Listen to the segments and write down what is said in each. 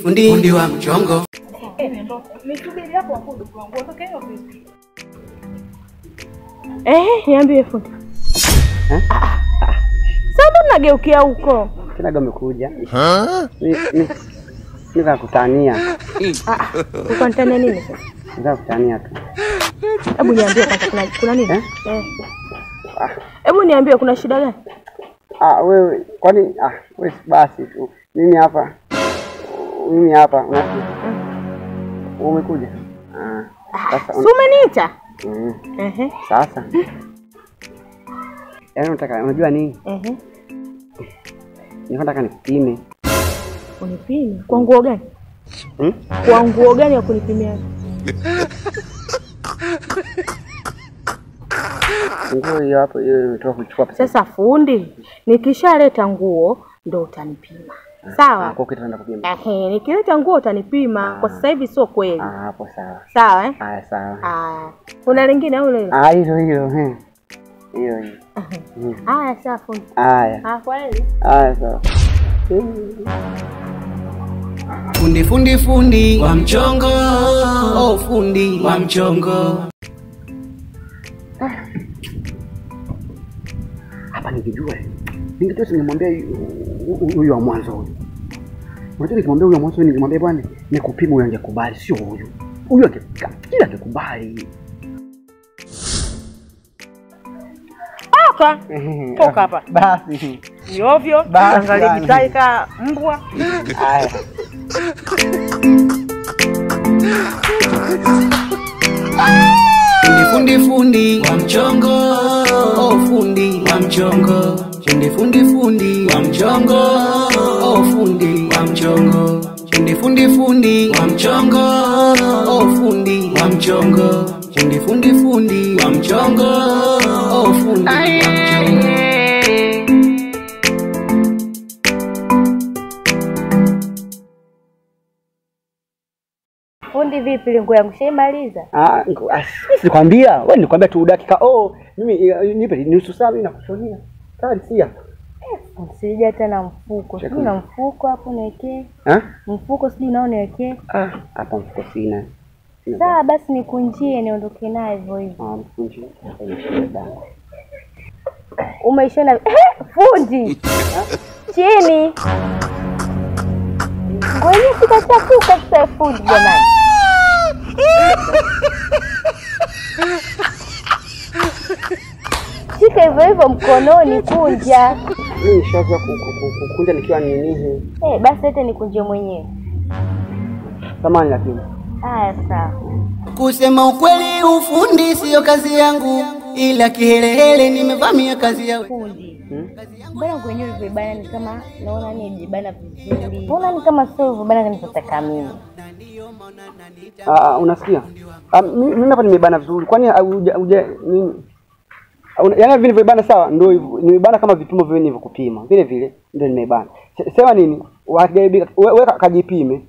Fundi wa mchongo. Nisubiri hapo fundi wangu. Utoke hiyo vipi? Niambie fundi. Sasa unageukia huko. Kinaga umekuja. Niza kutania. Ukantania nini sasa? Niza kutania tu. Hebu niambie kwanza kuna nini? Hebu niambie kuna shida gani? Wewe kwani wewe basi tu. Mimi hapa unasikia. Umekuja? Sasa umeniita? Sasa. Yaani unajua nini? Nataka nikupime. Unipime? Kwa nguo gani? Kwa nguo gani ya kunipimia? Nguo hiyo hapo hiyo nimetoka kuchukua pesa. Sasa fundi, nikishaleta nguo ndo utanipima. Sawa? Kwa kitu naenda kupima. Nikileta nguo utanipima. Kwa sasa hivi sio kweli. Hapo sawa. Sawa eh? Sawa. Kuna lingine au lile? Hilo. Hiyo. Sawa fundi. Kweli? Sawa. Fundi wa mchongo. Fundi wa mchongo. Hapa ningejua ningemwambia huyu wa mwanzo huyu. Unajua nikimwambia huyu wa mwanzo ningemwambia bwana nikupima huyu angekubali, sio huyu. Huyu angekubali. Toka hapa. Basi. Ni ovyo. Angalia mitaika mbwa. Haya. Fundi wa mchongo. Fundi wa mchongo. Fundi wa mchongo. Fundi wa mchongo. Fundi wa mchongo. Fundi wa mchongo. Fundi wa mchongo. Fundi vipi nguo yangu shaimaliza? Sikwambia, wewe nikwambia tu dakika. Mimi nipe nusu saa mimi nakushonia. Sia. Sija tena mfuko. Sina na mfuko hapo niwekee. Mfuko siji nao niwekee. Hapa mfuko sina. Sawa basi nikunjie niondoke naye hivyo hivyo. Mkunjie. Umeishona fundi. Chini. Ngoja sikachafuka sasa fundi jamani. Shika hivyo mkononi kunja. Mimi nishaanza kukunja nikiwa nini? Basi hata nikunje mwenyewe. Samahani lakini. Sawa. Kusema ukweli ufundi sio kazi yangu, ila kihelehele nimevamia kazi ya fundi. Mbona kwenyewe vibana ni kama naona ni vibana vizuri. Mbona ni kama sio vibana kanitaka mimi. Unasikia? Mimi hapa nimebana vizuri. Kwani nini? Yaani vile vibana sawa ndio hivyo. Nimebana kama vipimo vile nilivyokupima. Vile ndio nimebana. Sema nini? Wewe kajipime.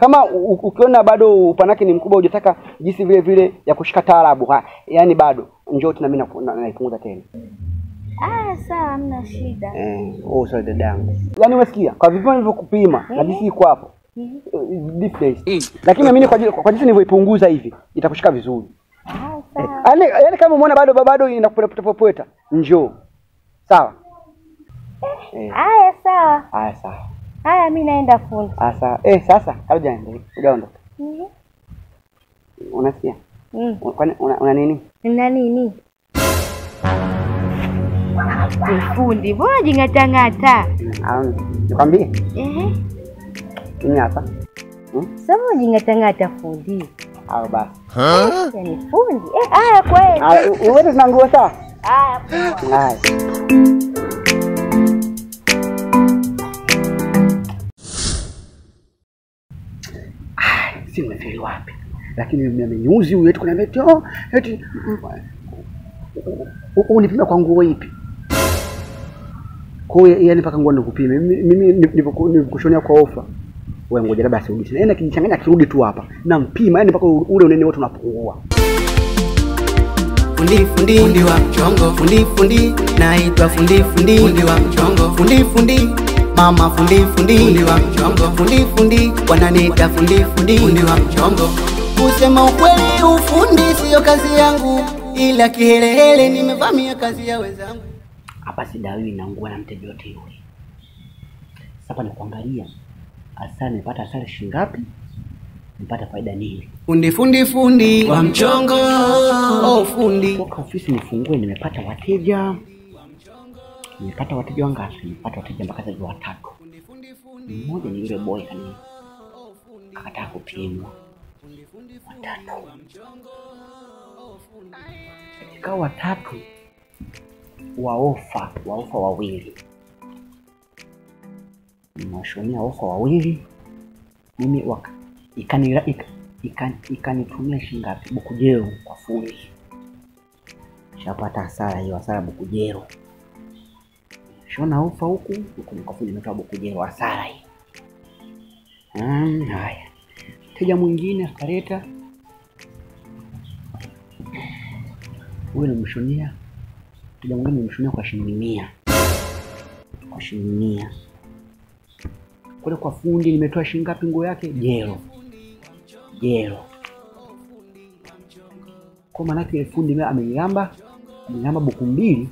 Kama ukiona bado upanake ni mkubwa hujataka jinsi vile ya kushika taarabu. Yaani bado njoo tena mimi naipunguza tena. Sawa hamna shida. Sawa dadangu. Yaani umesikia? Kwa vipimo nilivyokupima na jinsi iko hapo. Difference. Lakini mimi kwa jinsi nilivyoipunguza hivi itakushika vizuri. Sawa. Yaani kama umeona bado inakupopota njoo. Sawa? Sawa. Sawa. Mimi naenda fundi. Sawa. Sasa hujaondoka. Unasikia? Kwani una nini? Una nini? Fundi, mbona jingata? Nikwambie? Mimi hapa. Sasa jingata fundi. Basi. Ni fundi. Kweli. Wewe una nguo sawa? Poa. Si umefeli wapi? Lakini mimi amenyuzi huyu eti kuniambia eti unipime kwa nguo ipi? Kwa hiyo yani mpaka nguo nikupime. Mimi nilikushonia kwa ofa. Wewe ngoja labda asirudi. Yaani kijichanganya kirudi tu hapa. Na mpima yani mpaka ule unene wote unapungua. Fundi wa mchongo. Naitwa fundi wa mchongo. Mama fundi fundi wa mchongo, fundi fundi wananiita fundi fundi wa mchongo. Kusema ukweli ufundi sio kazi yangu, ila kihelehele nimevamia kazi ya wenzangu. Hapa sidawi na nguo na mteja yote yule. Sasa ni kuangalia asali nimepata asali shilingi ngapi? Nipata faida nini? Fundi fundi fundi wa mchongo. Oh fundi. Kwa ofisi nifungue nimepata wateja. Nimepata wateja wangapi? Nimepata wateja mpaka sasa 3. Mmoja ni yule boy kani akataka kupimwa. 3. Katika 3 wa ofa wawili. Nimewashonia ofa wawili. Mimi ikanitumia shilingi ngapi? Bukujero kwa fundi. Shapata hasara hiyo, hasara Bukujero. Shona ofa huku kwa fundi nimetoa Bukujero hasara hii. Haya. Mteja mwingine akaleta. Huyo nimemshonia. Mteja mwingine nimemshonia kwa shilingi 100. Kwa shilingi 100. Kule kwa fundi nimetoa shilingi ngapi nguo yake? Jero. Kwa maana yake fundi mimi amenilamba buku 2.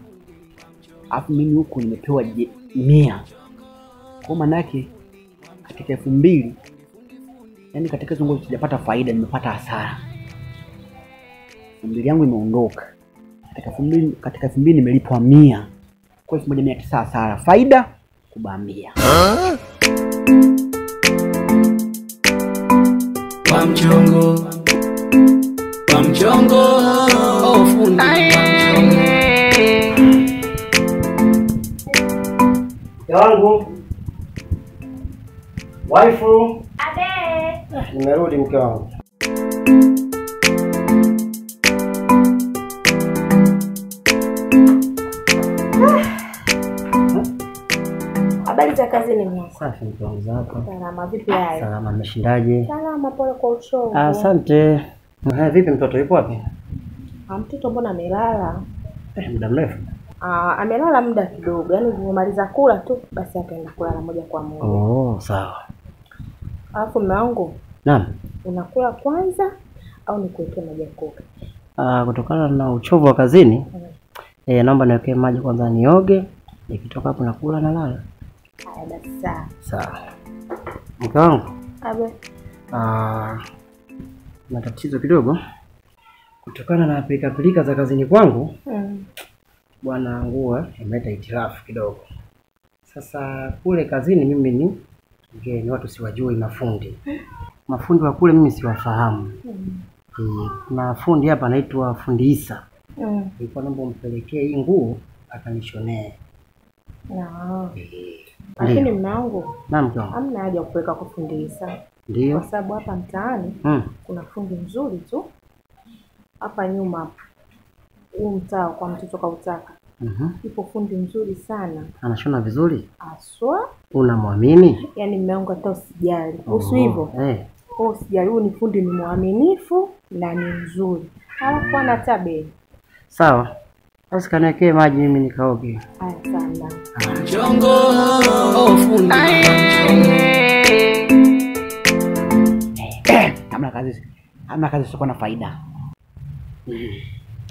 Alafu mimi huku nimepewa 100. Kwa maana yake katika 2000, yani katika hizo nguo sijapata faida, nimepata hasara. 2000 yangu imeondoka. Katika 2000 nimelipwa 100. Kwa 1900 hasara. Faida kubambia. Wa mchongo. Oh fundi wa mchongo. Yangu waifu Abe. nimerudi mke wangu. Habari za kazi ni mwanzo. Safi mke wangu zako. Salama vipi hayo? Salama, mmeshindaje? Salama, pole kwa uchovu. Asante. Vipi mtoto yupo wapi? Mtoto mbona amelala? Muda mrefu. Amelala muda kidogo. Yaani umemaliza kula tu basi akaenda kulala moja kwa moja. Oh, sawa. Alafu mume wangu, Naam. unakula kwanza au nikuwekee maji ya kuoga? Kutokana na uchovu wa kazini, naomba niwekee maji kwanza nioge, nikitoka hapo nakula na lala. Haya basi sawa. Sawa. Mke wangu. Abe. Na tatizo kidogo. Kutokana na pilika za kazini kwangu, bwana nguo imeleta hitilafu kidogo. Sasa kule kazini mimi ni watu siwajui mafundi. Mafundi wa kule mimi siwafahamu. Kuna fundi hapa anaitwa Fundi Isa. Nilikuwa naomba umpelekee hii nguo akanishonee. Lakini mume wangu, naam, hamna haja kupeleka kwa Fundi Isa. Ndio. Kwa sababu hapa mtaani kuna fundi mzuri tu. Hapa nyuma huu mtaa kwa mtoto kautaka. Ipo fundi mzuri sana. Anashona vizuri? Aswa. Unamwamini? Yaani mume wangu hata usijali. Kuhusu hivyo. Usijali, huyu ni fundi ni mwaminifu na ni mzuri. Halafu ana tabe. Sawa. Basi kaniwekee maji mimi nikaoge. Haya sana. Mchongo. Oh fundi. Hamna kazi sio na faida.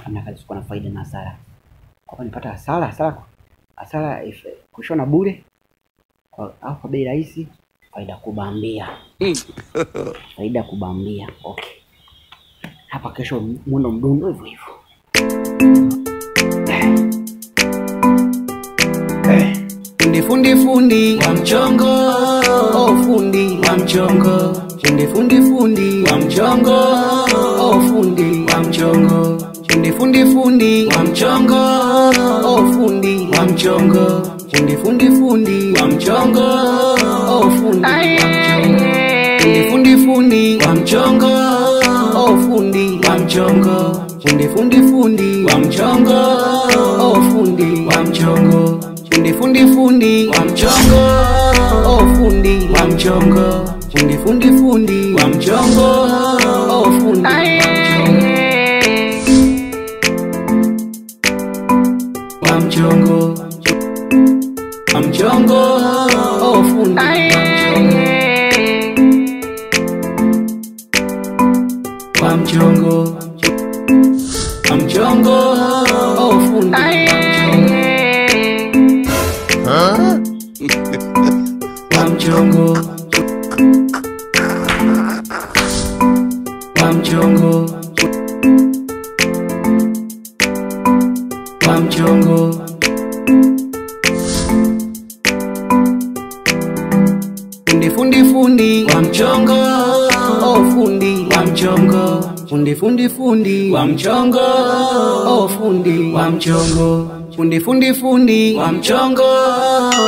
Hamna kazi sio na faida na hasara. Kwa nipata hasara kushona bure au kwa bei rahisi, faida kubambia. Faida kubambia. Okay. Hapa kesho muone mdundo hivyo hivyo. Fundi wa mchongo. Oh fundi wa mchongo. Fundi wa mchongo. Oh fundi wa mchongo. Fundi wa mchongo. Oh fundi wa mchongo. Fundi wa mchongo. Oh fundi wa mchongo. Oh fundi wa mchongo. Fundi wa mchongo. Oh fundi wa mchongo. Fundi wa mchongo. Oh fundi wa mchongo. Fundi wa mchongo. Oh fundi wa mchongo. Wa mchongo. mchongo, wa mchongo, wa mchongo. Fundi wa mchongo, oh fundi wa mchongo. Fundi wa mchongo, oh fundi wa mchongo. Fundi wa mchongo,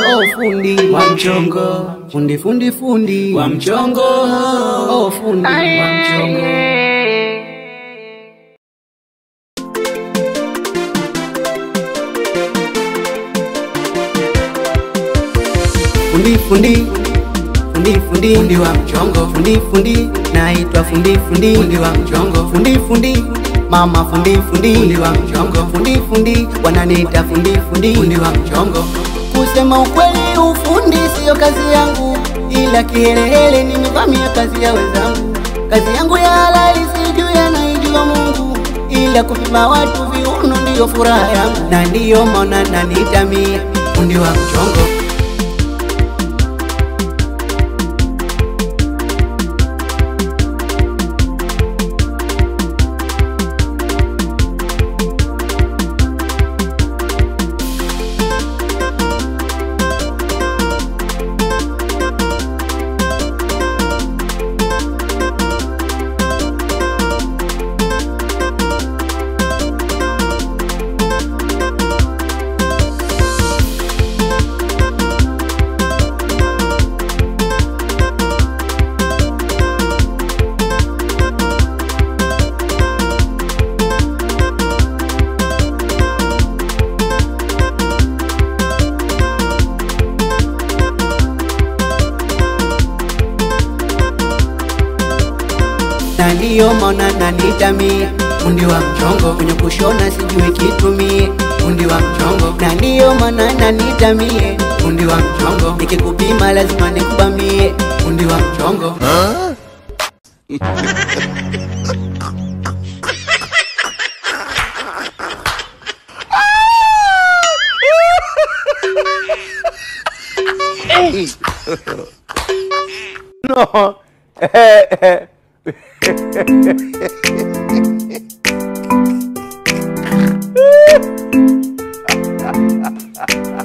oh fundi wa mchongo. Fundi wa mchongo, oh fundi wa mchongo. Fundi wa mchongo, fundi naitwa fundi wa mchongo, fundi mama fundi wa mchongo, fundi wananiita fundi wa mchongo. Kusema ukweli ufundi sio kazi yangu, ila kihelehele nimevamia kazi ya wenzangu. Kazi yangu ya halali sijui anaijua Mungu, ila kupima watu viuno ndiyo furaha yangu, na ndiyo maana naniita mie fundi wa mchongo. Na ndiyo maana naniita mie fundi wa mchongo, kwenye kushona sijui kitu mie fundi wa mchongo. Na ndiyo maana naniita mie fundi wa mchongo, nikikupima lazima nikubamie fundi wa mchongo. No.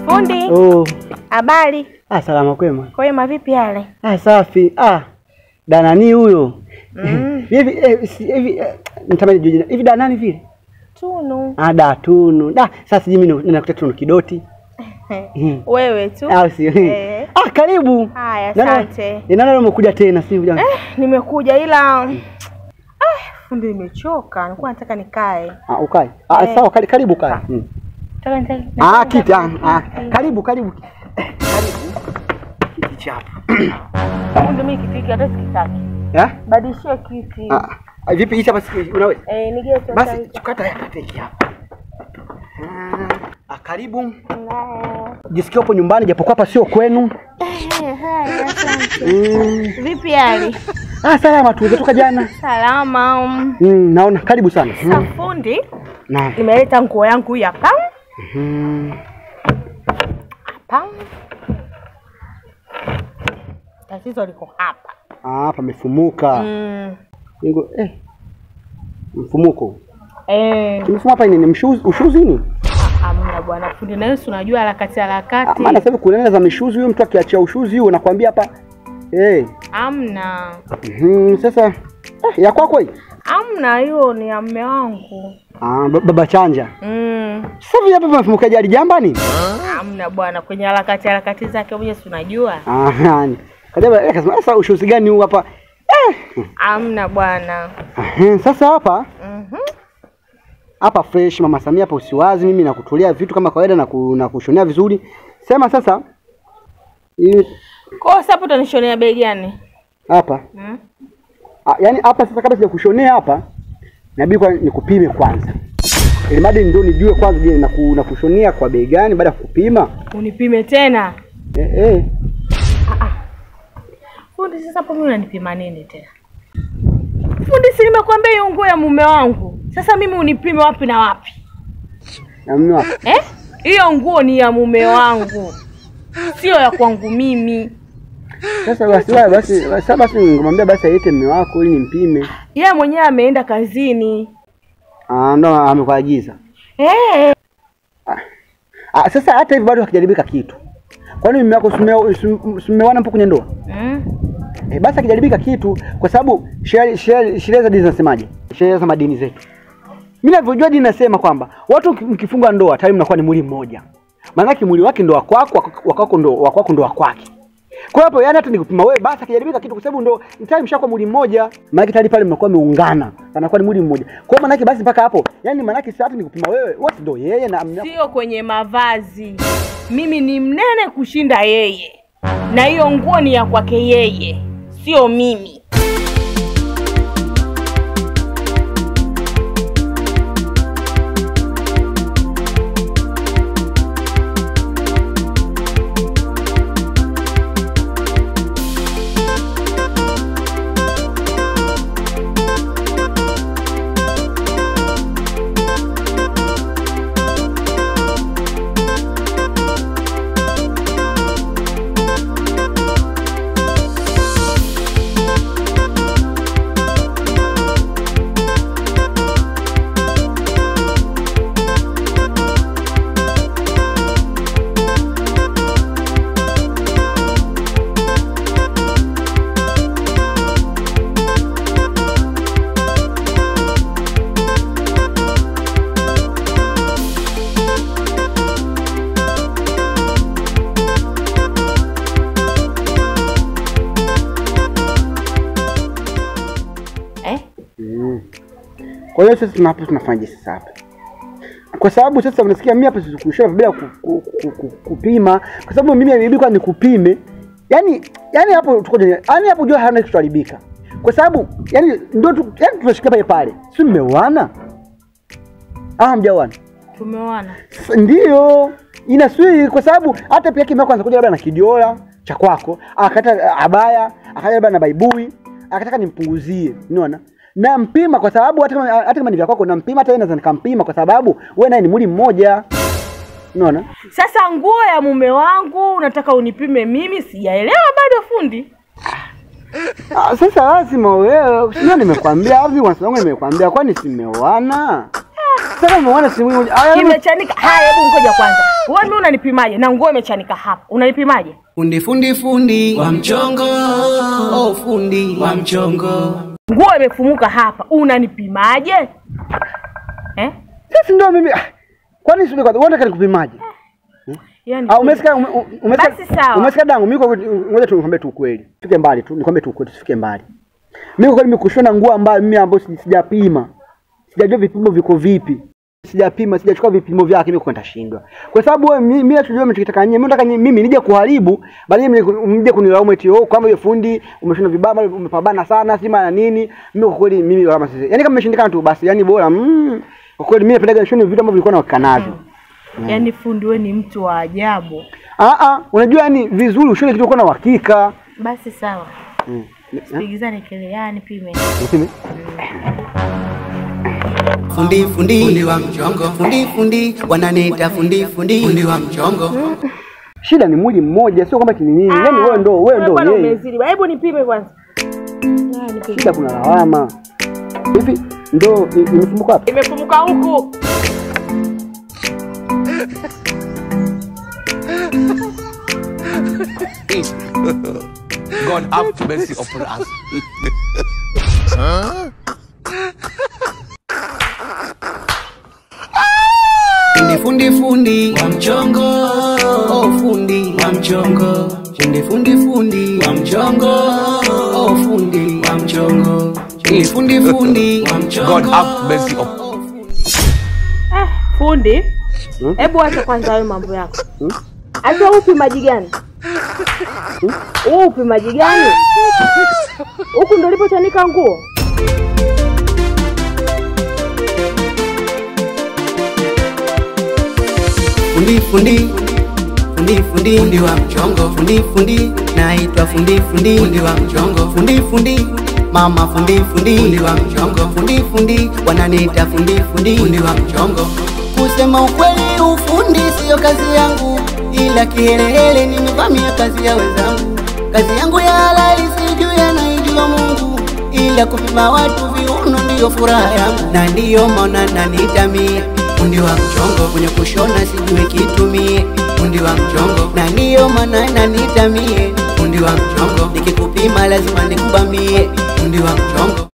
Fundi. Oh. Habari? Salama kwema. Kwema vipi yale? Safi. Danani huyo. Hivi nitamani jina. Hivi Danani vile? Tunu. Da Tunu. Sasa mimi ninakuta Tunu Kidoti. Wewe tu? Si. Karibu. Haya, asante. Nani umekuja tena si ujana? Nimekuja ila fundi nimechoka. Nilikuwa nataka nikae. Ukae. Sawa, karibu kae. Kiti. Karibu. Karibu. Kiti chapo. Fundi mimi kiti hata sikitaki. Badilishie kiti. Vipi hichi hapa unaweza? Nigeto. Basi chukata hiki hapa. Karibu. Jisikia hapo nyumbani japokuwa hapa sio kwenu. Haya, asante. Vipi hali? Salama tu, umetoka jana? Salama. Naona karibu sana. Fundi. Naam. Nimeleta nguo yangu hii hapa. Hapa. Tatizo liko hapa. Hapa mefumuka. Mfumuko. Mfumo hapa ni ushuzi ni? Hamna bwana fundi, na Yesu unajua harakati. Maana sasa kuna za mishuzi, huyo mtu akiachia ushuzi huo nakwambia hapa hamna. Sasa ya kwako hii? Hamna, hiyo ni ya mume wangu. Baba Chanja. Sasa hivi hapa mfumukaji alijambani? Hamna bwana, kwenye harakati zake mwenyewe si unajua. Kadaba kasema sasa ushuzi gani huu hapa? Hamna bwana. Sasa hapa hapa fresh Mama Samia hapa usiwazi, mimi nakutolea vitu kama kawaida na kushonea vizuri. Sema sasa kwa sababu utanishonea bei gani? Hapa. Yaani hapa sasa kabla sijakushonea hapa inabidi nikupime kwanza. Ili madi ndio nijue kwanza je na kushonea kwa bei gani baada ya kupima. Unipime tena? Fundi sasa hapo mimi unanipima nini tena? Fundi si nimekwambia hiyo nguo ya mume wangu. Sasa mimi unipime wapi na wapi? Na mume wako? Hiyo nguo ni ya mume wangu. Sio ya kwangu mimi. Sasa basi ngomwambia basi aite mume wako ili nimpime. Yeye mwenyewe ameenda kazini. Ndo amekuagiza. Sasa hata hivyo bado hakijaribika kitu. Kwani mume wako simewana mpo kwenye ndoa? Basi hakijaribika kitu kwa sababu sheria za dini zinasemaje? Sheria za madini zetu. Mimi ninavyojua dini nasema kwamba watu mkifunga ndoa tayari mnakuwa ni mwili mmoja. Maana yake mwili wake ndo wako ndo kwake. Kwa hapo yani hata nikupima wewe basi hakijaribika kitu kwa sababu ndo tayari mshakuwa mwili mmoja. Maana yake tayari pale mnakuwa meungana. Anakuwa ni mwili mmoja. Kwa maana yake basi mpaka hapo yani maana yake sasa hata nikupima wewe wote ndo yeye na sio kwenye mavazi. Mimi ni mnene kushinda yeye. Na hiyo nguo ni ya kwake yeye, sio mimi. Kwa hiyo sasa tunafanyaje sasa hapa? Kwa sababu sasa unasikia mimi hapa sikushia bila kupima kwa sababu mimi nilibidi ni kupime. Yaani hapo tuko hapo jua hana kitu haribika. Kwa sababu ndio tunashika pale. Si mmeoana? Mjaoana. Tumeoana. Ndio. Inasui kwa sababu hata pia kima kwanza kuja labda na kidiola cha kwako, akata abaya, akaja labda na baibui, akataka nimpunguzie. Unaona? Na mpima kwa sababu hata kama ni vya kwako na mpima hata naweza nikampima kwa sababu wewe naye ni mwili mmoja. Unaona? Sasa nguo ya mume wangu unataka unipime mimi, sijaelewa bado fundi. Sasa lazima wewe, sio nimekwambia hivi wangu nimekwambia kwani simeoana? Sasa umeona si mwili mmoja. Kimechanika. Hebu ngoja kwanza. Wewe mimi unanipimaje na nguo imechanika hapa? Unanipimaje? Fundi wa mchongo. Fundi wa mchongo. Nguo imefumuka hapa. Unanipimaje? Sasa ndio mimi. Kwani sio kwa unataka nikupimaje? Umesikia dangu mimi ngoja tukwambie tu ukweli. Fike mbali tu, nikwambie tu ukweli, tusifike mbali. Mimi kwa nini nimekushona nguo ambayo sijapima. Sijajua vipimo viko vipi. Sijapima, sijachukua vipimo vyake, mimi kwenda shindwa. Kwa sababu wewe mimi natujua mchokitaka nyinyi, mimi nataka mimi nije kuharibu, bali mje kunilaumu eti kama wewe fundi umeshona vibaba, umepambana sana, sima na nini. Mimi kwa kweli mimi kama sisi. Kama umeshindikana tu basi, bora kwa kweli mimi napendaga shoni vitu ambavyo vilikuwa na wakanavyo. Fundi wewe ni mtu wa ajabu. Unajua vizuri ushone kitu uko na uhakika. Basi sawa. Sipigizane kelele, pime. Pime. Fundi wa mchongo. Fundi wananiita fundi wa mchongo. Shida ni mwili mmoja, sio kwamba ni nini. Wewe ndo yeye. Umezidi. Hebu nipime kwanza. Shida kuna lawama. Hivi ndo imefumuka hapa? Imefumuka huku. God have mercy upon us. Fundi wa mchongo. Fundi wa mchongo. Fundi wa mchongo. Fundi wa mchongo. Fundi wa mchongo. God have mercy upon fundi. Hebu acha kwanza hayo mambo yako. Acha upimaji gani? Upimaji gani? Huku ndo lipochanika nguo. Fundi wa mchongo. Fundi naitwa fundi wa mchongo. Fundi mama fundi wa mchongo. Fundi wananiita fundi wa mchongo. Kusema ukweli ufundi sio kazi yangu, ila kihelehele nimevamia kazi ya wenzangu. Kazi yangu ya halali sijui anaijua Mungu, ila kupima watu viuno ndiyo furaha yangu. Na ndiyo maana nanitamie fundi wa mchongo, kwenye kushona sijui kitumie fundi wa mchongo. Na ndiyo maana nanitamie fundi wa mchongo, nikikupima lazima nikubambie fundi wa mchongo.